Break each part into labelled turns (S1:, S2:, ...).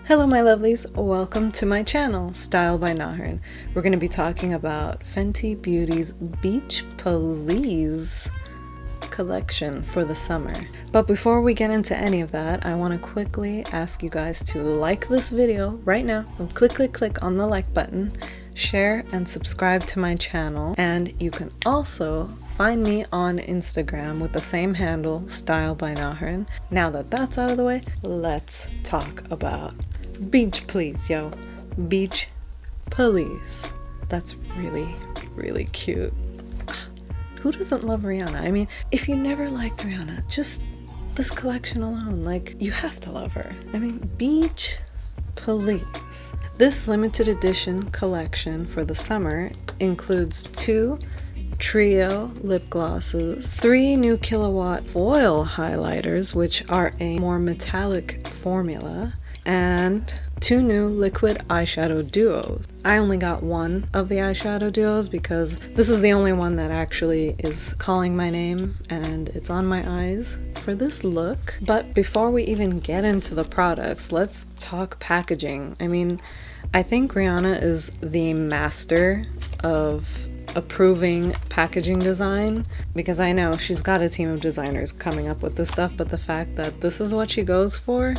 S1: Hello my lovelies, welcome to my channel, Style by Nahrin. We're going to be talking about Fenty Beauty's Beach Please collection for the summer. But before we get into any of that, I want to quickly ask you guys to like this video right now. So click on the like button, share and subscribe to my channel, and you can also find me on Instagram with the same handle, Style by Nahrin. Now that that's out of the way, let's talk about Beach Please, yo. Beach Please. That's really cute. Who doesn't love Rihanna? I mean, if you never liked Rihanna, just this collection alone, like, you have to love her. I mean, Beach Please. This limited edition collection for the summer includes 2 trio lip glosses, 3 new kilowatt foil highlighters, which are a more metallic formula, and 2 new liquid eyeshadow duos. I only got one of the eyeshadow duos because this is the only one that actually is calling my name and it's on my eyes for this look. But before we even get into the products, let's talk packaging. I mean, I think Rihanna is the master of approving packaging design, because I know she's got a team of designers coming up with this stuff, but the fact that this is what she goes for,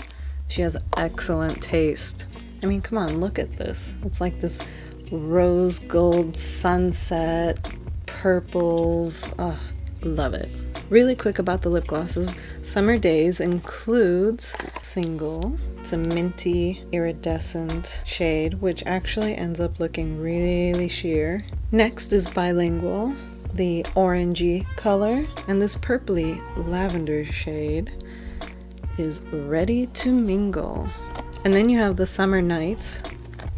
S1: she has excellent taste. I mean, come on, look at this. It's like this rose gold sunset, purples. Oh, love it. Really quick about the lip glosses. Summer Days includes single. It's a minty iridescent shade, which actually ends up looking really sheer. Next is Bilingual, the orangey color, and this purpley lavender shade is Ready to Mingle. And then you have the Summer Nights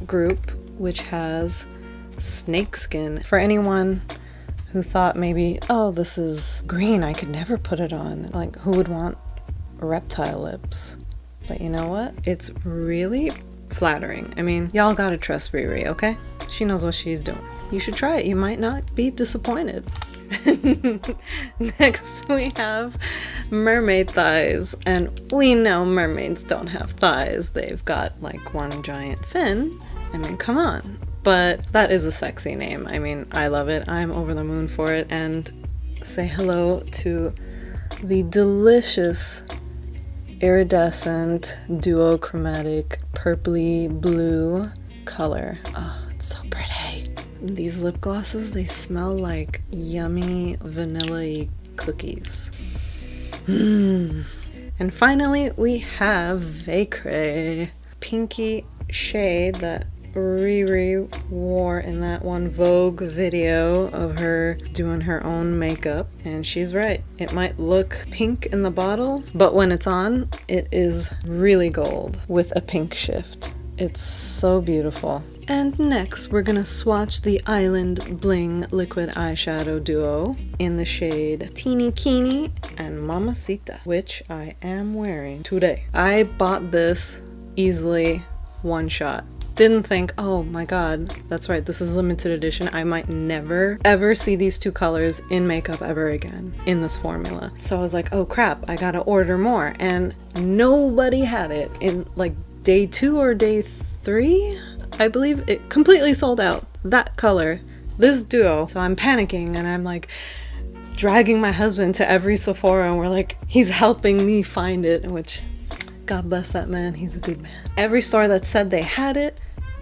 S1: group, which has Snakeskin. For anyone who thought maybe, oh, this is green, I could never put it on. Like, who would want reptile lips? But you know what? It's really flattering. I mean, y'all gotta trust Riri, okay? She knows what she's doing. You should try it. You might not be disappointed. Next we have mermaid thighs, and we know mermaids don't have thighs. They've got like one giant fin. I mean, come on. But that is a sexy name. I mean, I love it. I'm over the moon for it. And say hello to the delicious iridescent duochromatic purpley blue color. Oh, it's so pretty. These lip glosses, they smell like yummy vanilla-y cookies. And finally, we have Vacre, pinky shade that Riri wore in that one Vogue video of her doing her own makeup. And she's right. It might look pink in the bottle, but when it's on, it is really gold with a pink shift. It's so beautiful. And next, we're gonna swatch the Island Bling liquid eyeshadow duo in the shade Tini, Kini and Mamacita, which I am wearing today. I bought this easily one shot. Didn't think, oh my god, that's right, this is limited edition. I might never ever see these 2 colors in makeup ever again in this formula. So I was like, oh crap, I gotta order more. And nobody had it in like day 2 or day 3. I believe it completely sold out. That color, this duo. So I'm panicking and I'm like dragging my husband to every Sephora, and we're like, he's helping me find it, which God bless that man, he's a good man. Every store that said they had it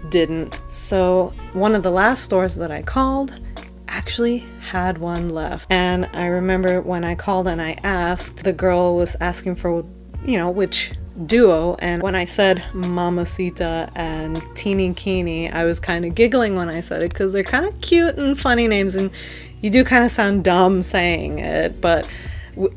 S1: didn't. So one of the last stores that I called actually had one left. And I remember when I called and I asked, the girl was asking for, you know, which duo, and when I said Mamacita and Tini Kini, I was kind of giggling when I said it because they're kind of cute and funny names, and you do kind of sound dumb saying it, but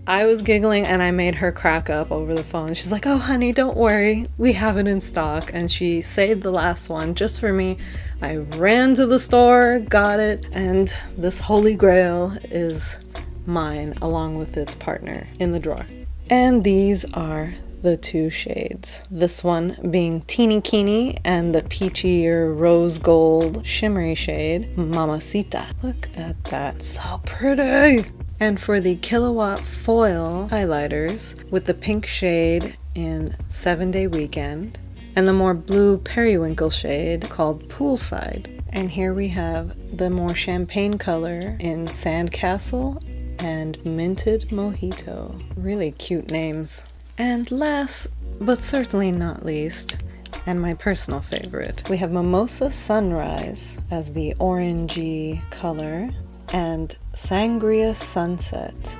S1: I was giggling and I made her crack up over the phone. She's like, oh honey, don't worry, we have it in stock, and she saved the last one just for me. I ran to the store, got it, and this holy grail is mine along with its partner in the drawer. And these are the 2 shades. This one being Teeny Kini and the peachier rose gold shimmery shade Mamacita. Look at that, so pretty. And for the kilowatt foil highlighters with the pink shade in 7 Day Weekend and the more blue periwinkle shade called Poolside. And here we have the more champagne color in Sandcastle and Minted Mojito. Really cute names. And last, but certainly not least, and my personal favorite, we have Mimosa Sunrise as the orangey color, and Sangria Sunset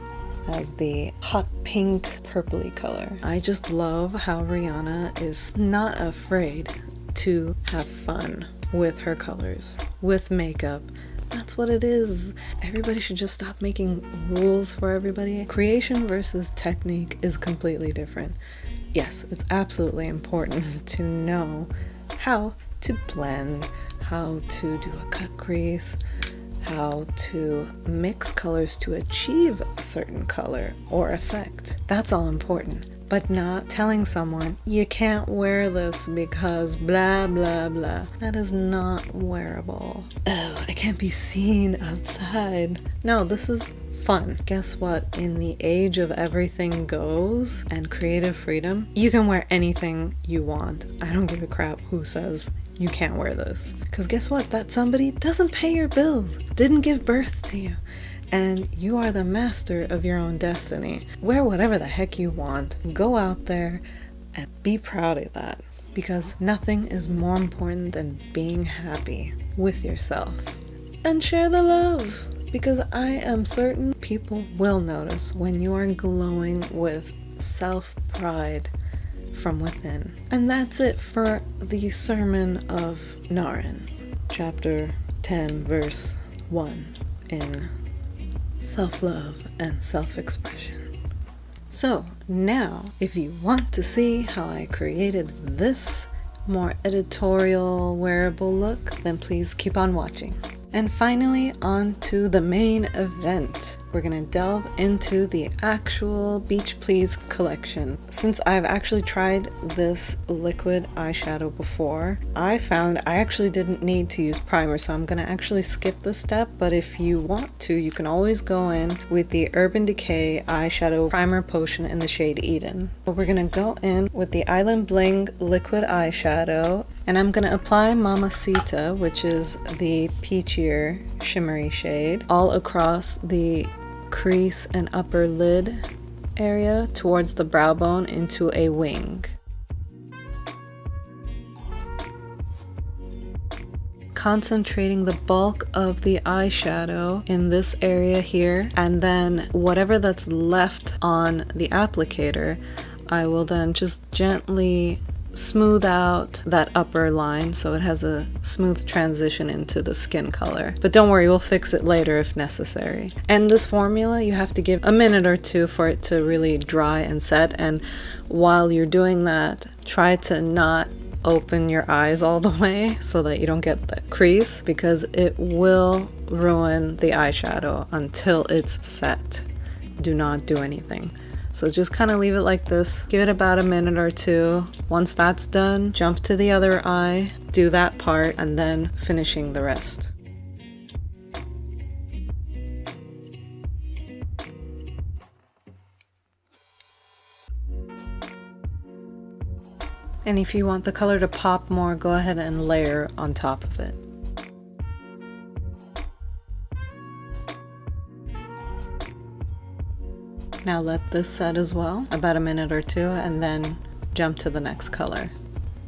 S1: as the hot pink purpley color. I just love how Rihanna is not afraid to have fun with her colors, with makeup. That's what it is. Everybody should just stop making rules for everybody. Creation versus technique is completely different. Yes, it's absolutely important to know how to blend, how to do a cut crease, how to mix colors to achieve a certain color or effect. That's all important. But not telling someone, you can't wear this because blah blah blah. That is not wearable. Oh, I can't be seen outside. No, this is fun. Guess what? In the age of everything goes and creative freedom, you can wear anything you want. I don't give a crap who says you can't wear this. Because guess what? That somebody doesn't pay your bills, didn't give birth to you. And you are the master of your own destiny. Wear whatever the heck you want. Go out there and be proud of that. Because nothing is more important than being happy with yourself. And share the love. Because I am certain people will notice when you are glowing with self-pride from within. And that's it for the Sermon of Nahrin, chapter 10, verse 1 in self-love and self-expression. So now, if you want to see how I created this more editorial wearable look, then please keep on watching. And finally, on to the main event. We're gonna delve into the actual Beach Please collection. Since I've actually tried this liquid eyeshadow before, I found I actually didn't need to use primer, so I'm gonna actually skip this step, but if you want to, you can always go in with the Urban Decay eyeshadow primer potion in the shade Eden. But we're gonna go in with the Island Bling liquid eyeshadow, and I'm gonna apply Mamacita, which is the peachier shimmery shade, all across the crease and upper lid area towards the brow bone into a wing. Concentrating the bulk of the eyeshadow in this area here, and then whatever that's left on the applicator, I will then just gently smooth out that upper line so it has a smooth transition into the skin color. But don't worry, we'll fix it later if necessary. And this formula, you have to give a minute or two for it to really dry and set, and while you're doing that, try to not open your eyes all the way so that you don't get the crease, because it will ruin the eyeshadow until it's set. Do not do anything. So just kind of leave it like this, give it about a minute or two. Once that's done, jump to the other eye, do that part, and then finishing the rest. And if you want the color to pop more, go ahead and layer on top of it. Now let this set as well, about a minute or two, and then jump to the next color.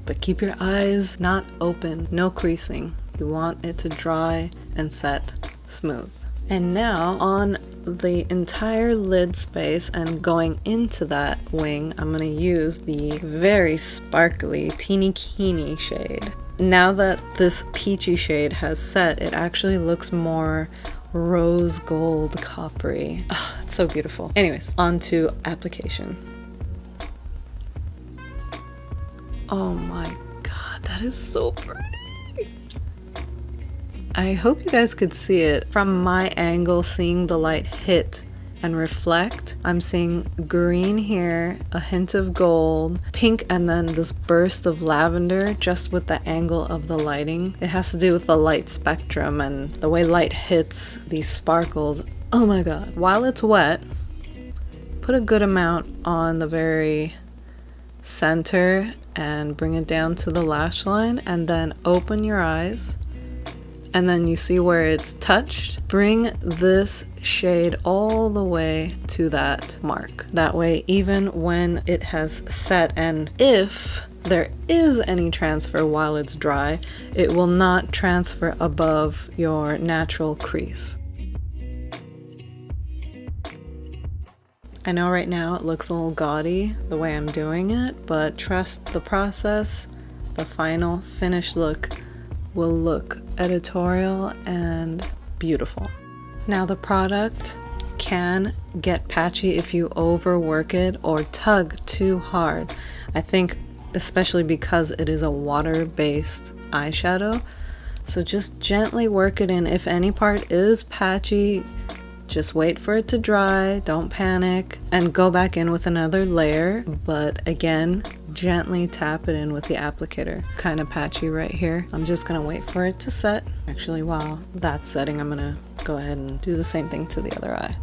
S1: But keep your eyes not open, no creasing. You want it to dry and set smooth. And now on the entire lid space and going into that wing, I'm going to use the very sparkly Tini Kini shade. Now that this peachy shade has set, it actually looks more rose gold coppery. Oh, it's so beautiful. Anyways, on to application. Oh my god, that is so pretty. I hope you guys could see it from my angle, seeing the light hit and reflect. I'm seeing green here, a hint of gold, pink, and then this burst of lavender just with the angle of the lighting. It has to do with the light spectrum and the way light hits these sparkles. Oh my god. While it's wet, put a good amount on the very center and bring it down to the lash line, and then open your eyes, and then you see where it's touched. Bring this shade all the way to that mark. That way, even when it has set, and if there is any transfer while it's dry, it will not transfer above your natural crease. I know right now it looks a little gaudy the way I'm doing it, but trust the process. The final finished look will look editorial and beautiful. Now the product can get patchy if you overwork it or tug too hard. I think especially because it is a water-based eyeshadow, so just gently work it in. If any part is patchy, just wait for it to dry, don't panic, and go back in with another layer. But again, gently tap it in with the applicator. Kind of patchy right here. I'm just gonna wait for it to set. Actually, while that's setting, I'm gonna go ahead and do the same thing to the other eye.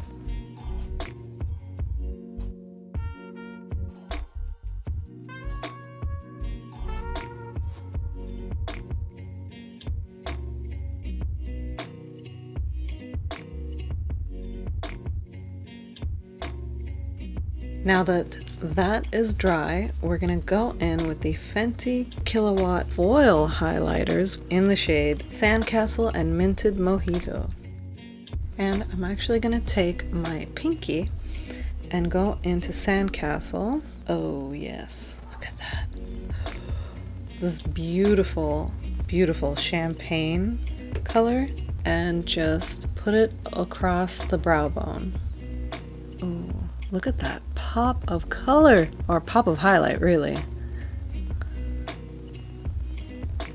S1: Now that that is dry, we're gonna go in with the Fenty Kilowatt Foil highlighters in the shade Sandcastle and Minted Mojito. And I'm actually gonna take my pinky and go into Sandcastle. Oh yes, look at that. This beautiful, beautiful champagne color, and just put it across the brow bone. Ooh. Look at that pop of color, or pop of highlight, really.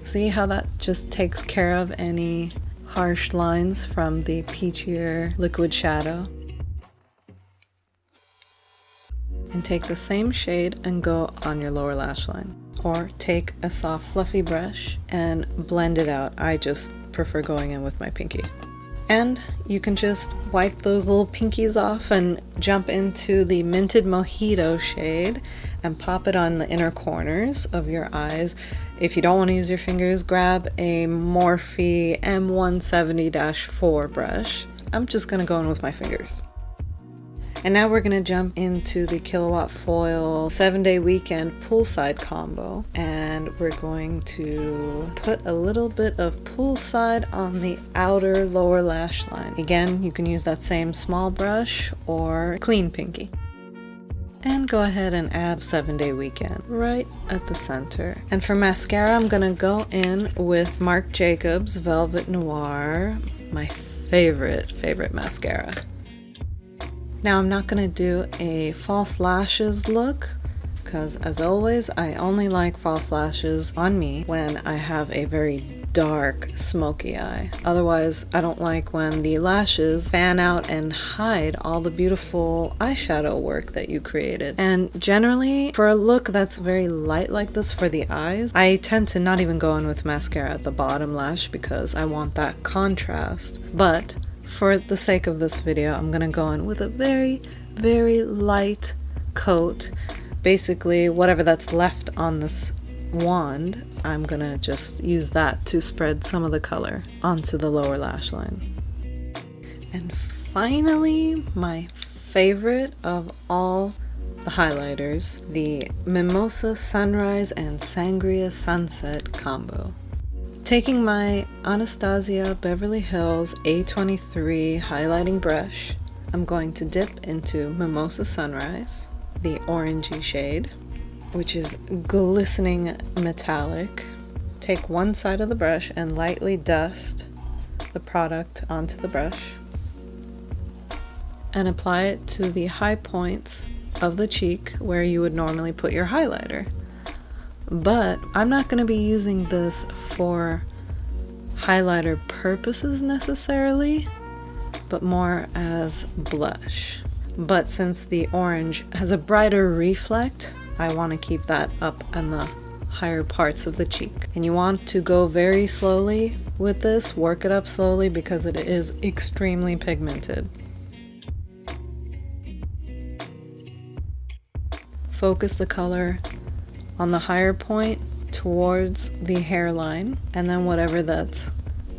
S1: See how that just takes care of any harsh lines from the peachier liquid shadow? And take the same shade and go on your lower lash line. Or take a soft fluffy brush and blend it out. I just prefer going in with my pinky. And you can just wipe those little pinkies off and jump into the Minted Mojito shade and pop it on the inner corners of your eyes. If you don't want to use your fingers, grab a Morphe M170-4 brush. I'm just going to go in with my fingers. And now we're going to jump into the Kilowatt Foil 7-Day Weekend Poolside combo. And we're going to put a little bit of poolside on the outer lower lash line. Again, you can use that same small brush or clean pinky. And go ahead and add 7-Day Weekend right at the center. And for mascara, I'm going to go in with Marc Jacobs Velvet Noir, my favorite mascara. Now I'm not going to do a false lashes look, because as always, I only like false lashes on me when I have a very dark smoky eye. Otherwise, I don't like when the lashes fan out and hide all the beautiful eyeshadow work that you created. And generally, for a look that's very light like this for the eyes, I tend to not even go in with mascara at the bottom lash because I want that contrast. But for the sake of this video, I'm gonna go in with a very light coat. Basically, whatever that's left on this wand, I'm gonna just use that to spread some of the color onto the lower lash line. And finally, my favorite of all the highlighters, the Mimosa Sunrise and Sangria Sunset combo. Taking my Anastasia Beverly Hills A23 highlighting brush, I'm going to dip into Mimosa Sunrise, the orangey shade, which is glistening metallic. Take one side of the brush and lightly dust the product onto the brush and apply it to the high points of the cheek where you would normally put your highlighter. But I'm not going to be using this for highlighter purposes necessarily, but more as blush. But since the orange has a brighter reflect, I want to keep that up on the higher parts of the cheek. And you want to go very slowly with this, work it up slowly because it is extremely pigmented. Focus the color on the higher point towards the hairline, and then whatever that's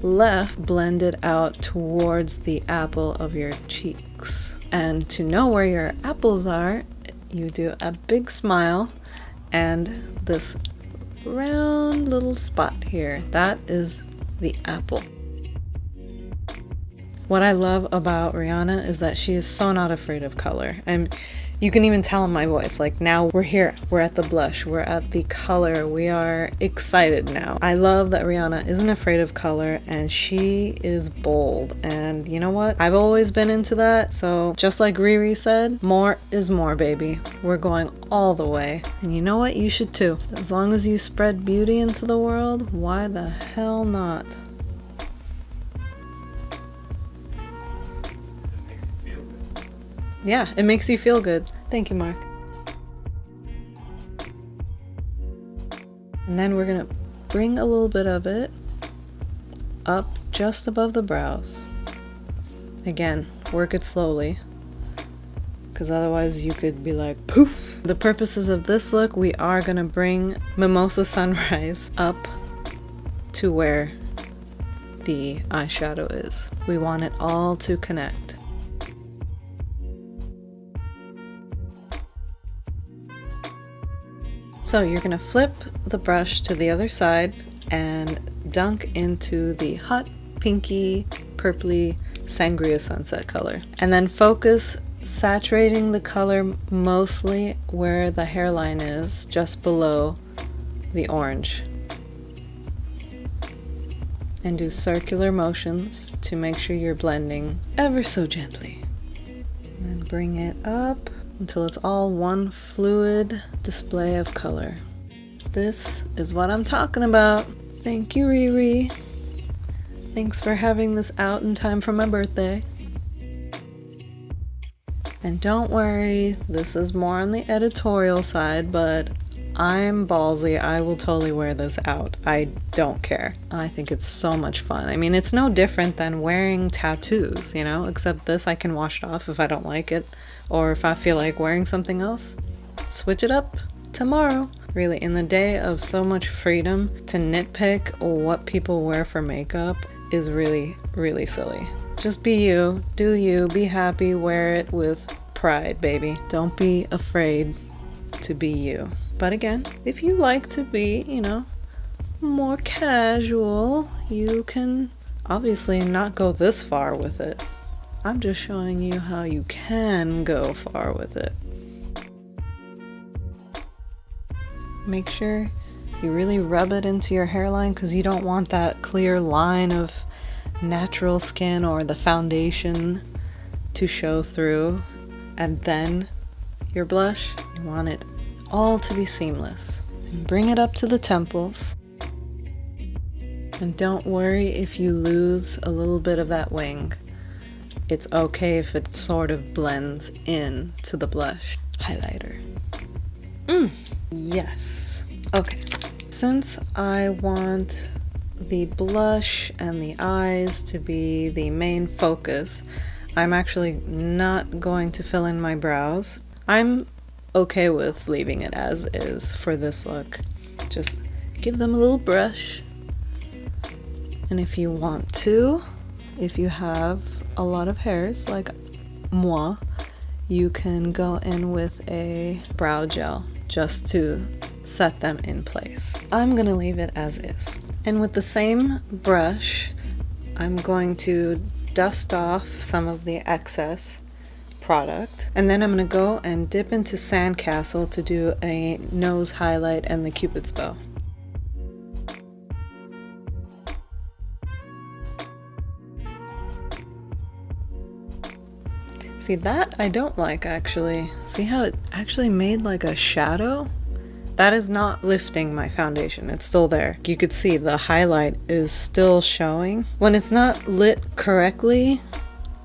S1: left, blend it out towards the apple of your cheeks. And to know where your apples are, you do a big smile and this round little spot here. That is the apple. What I love about Rihanna is that she is so not afraid of color. And you can even tell in my voice, like, now we're here, we're at the blush, we're at the color, we are excited now. I love that Rihanna isn't afraid of color and she is bold. And you know what? I've always been into that. So just like Riri said, more is more, baby. We're going all the way. And you know what? You should too. As long as you spread beauty into the world, why the hell not? Yeah, it makes you feel good. Thank you, Mark. And then we're gonna bring a little bit of it up just above the brows. Again, work it slowly, because otherwise you could be like, poof! For the purposes of this look, we are gonna bring Mimosa Sunrise up to where the eyeshadow is. We want it all to connect. So you're gonna flip the brush to the other side and dunk into the hot pinky purpley sangria sunset color, and then focus saturating the color mostly where the hairline is, just below the orange, and do circular motions to make sure you're blending ever so gently, and then bring it up until it's all one fluid display of color. This is what I'm talking about. Thank you, Riri. Thanks for having this out in time for my birthday. And don't worry, this is more on the editorial side, but I'm ballsy. I will totally wear this out. I don't care. I think it's so much fun. I mean, it's no different than wearing tattoos, you know, except this I can wash it off if I don't like it, or if I feel like wearing something else, switch it up tomorrow. Really, in the day of so much freedom, to nitpick what people wear for makeup is really, really silly. Just be you, do you, be happy, wear it with pride, baby. Don't be afraid to be you. But again, if you like to be, you know, more casual, you can obviously not go this far with it. I'm just showing you how you can go far with it. Make sure you really rub it into your hairline, because you don't want that clear line of natural skin or the foundation to show through. And then your blush, you want it all to be seamless. And bring it up to the temples. And don't worry if you lose a little bit of that wing. It's okay if it sort of blends in to the blush highlighter. Yes. Okay. Since I want the blush and the eyes to be the main focus, I'm actually not going to fill in my brows. I'm okay with leaving it as is for this look. Just give them a little brush. And if you want to, if you have a lot of hairs like moi, you can go in with a brow gel just to set them in place. I'm gonna leave it as is. And with the same brush, I'm going to dust off some of the excess product, and then I'm gonna go and dip into Sandcastle to do a nose highlight and the Cupid's bow. See, that I don't like, actually. See how it actually made like a shadow? That is not lifting my foundation. It's still there. You could see the highlight is still showing. When it's not lit correctly,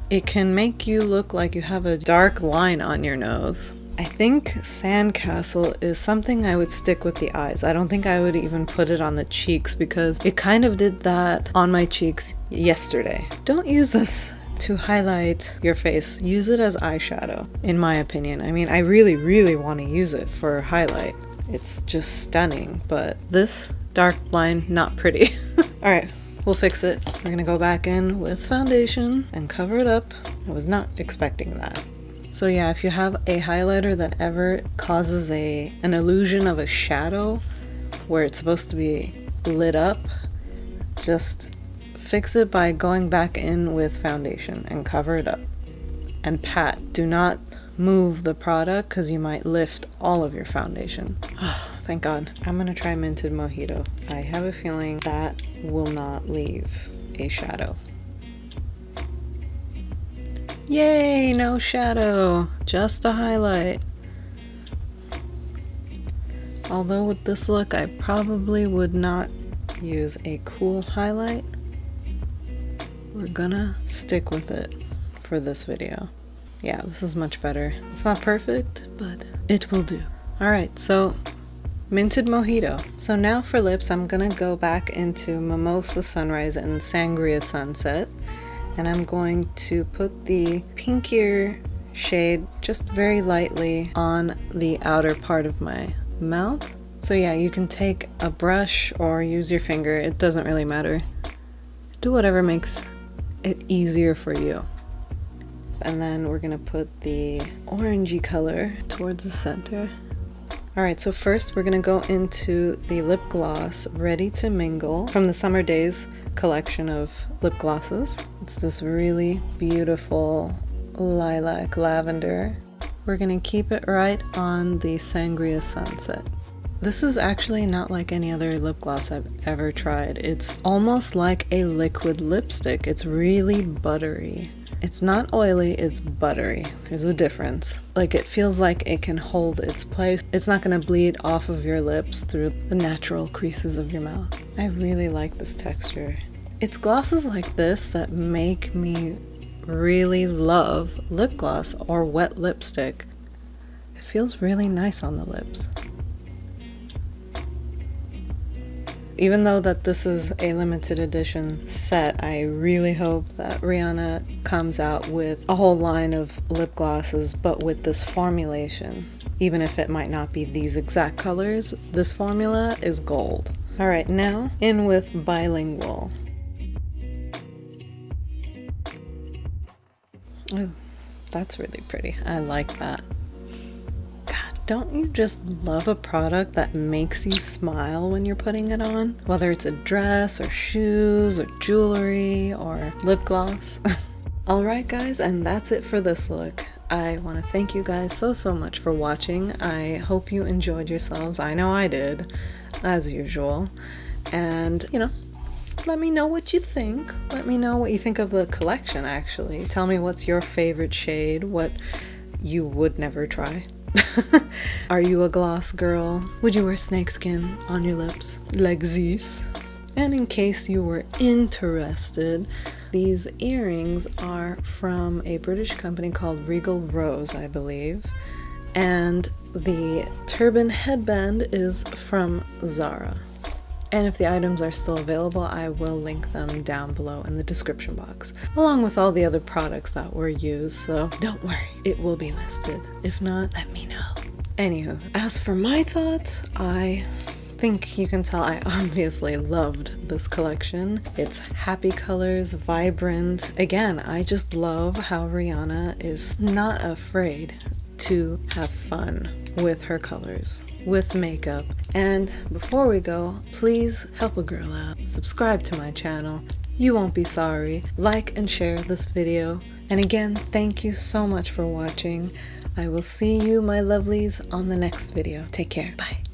S1: it can make you look like you have a dark line on your nose. I think Sandcastle is something I would stick with the eyes. I don't think I would even put it on the cheeks, because it kind of did that on my cheeks yesterday. Don't use this to highlight your face. Use it as eyeshadow, in my opinion. I mean, I really, really want to use it for highlight. it's just stunning. But this dark line, not pretty. All right, we'll fix it. We're gonna go back in with foundation and cover it up. I was not expecting that. So yeah, if you have a highlighter that ever causes an illusion of a shadow where it's supposed to be lit up, just fix it by going back in with foundation and cover it up. And pat. Do not move the product because you might lift all of your foundation. Oh, thank God. I'm gonna try Minted Mojito. I have a feeling that will not leave a shadow. Yay, no shadow, just a highlight. Although with this look, I probably would not use a cool highlight. We're gonna stick with it for this video. Yeah, this is much better. It's not perfect, but it will do. All right, so Minted Mojito. So now for lips, I'm gonna go back into Mimosa Sunrise and Sangria Sunset. And I'm going to put the pinkier shade just very lightly on the outer part of my mouth. So yeah, you can take a brush or use your finger. It doesn't really matter. Do whatever makes it easier for you. And then we're gonna put the orangey color towards the center. Alright, so first we're gonna go into the lip gloss Ready to Mingle from the Summer Days collection of lip glosses. It's this really beautiful lilac lavender. We're gonna keep it right on the Sangria Sunset. This is actually not like any other lip gloss I've ever tried. It's almost like a liquid lipstick. It's really buttery. It's not oily, it's buttery. There's a difference. Like, it feels like it can hold its place. It's not gonna bleed off of your lips through the natural creases of your mouth. I really like this texture. It's glosses like this that make me really love lip gloss or wet lipstick. It feels really nice on the lips. Even though that this is a limited edition set, I really hope that Rihanna comes out with a whole line of lip glosses, but with this formulation. Even if it might not be these exact colors, this formula is gold. All right, now in with Bilingual. Oh, that's really pretty. I like that. Don't you just love a product that makes you smile when you're putting it on? Whether it's a dress or shoes or jewelry or lip gloss. Alright guys, and that's it for this look. I want to thank you guys so much for watching. I hope you enjoyed yourselves. I know I did, as usual. And, you know, let me know what you think. Let me know what you think of the collection, actually. Tell me what's your favorite shade, what you would never try. Are you a gloss girl? Would you wear snakeskin on your lips like this? And in case you were interested, these earrings are from a British company called Regal Rose, I believe. And the turban headband is from Zara. And if the items are still available, I will link them down below in the description box, along with all the other products that were used, so don't worry, it will be listed. If not, let me know. Anywho, as for my thoughts, I think you can tell I obviously loved this collection. It's happy colors, vibrant. Again, I just love how Rihanna is not afraid to have fun with her colors, with makeup. And before we go, please help a girl out. Subscribe to my channel. You won't be sorry. Like and share this video. And again, thank you so much for watching. I will see you, my lovelies, on the next video. Take care. Bye.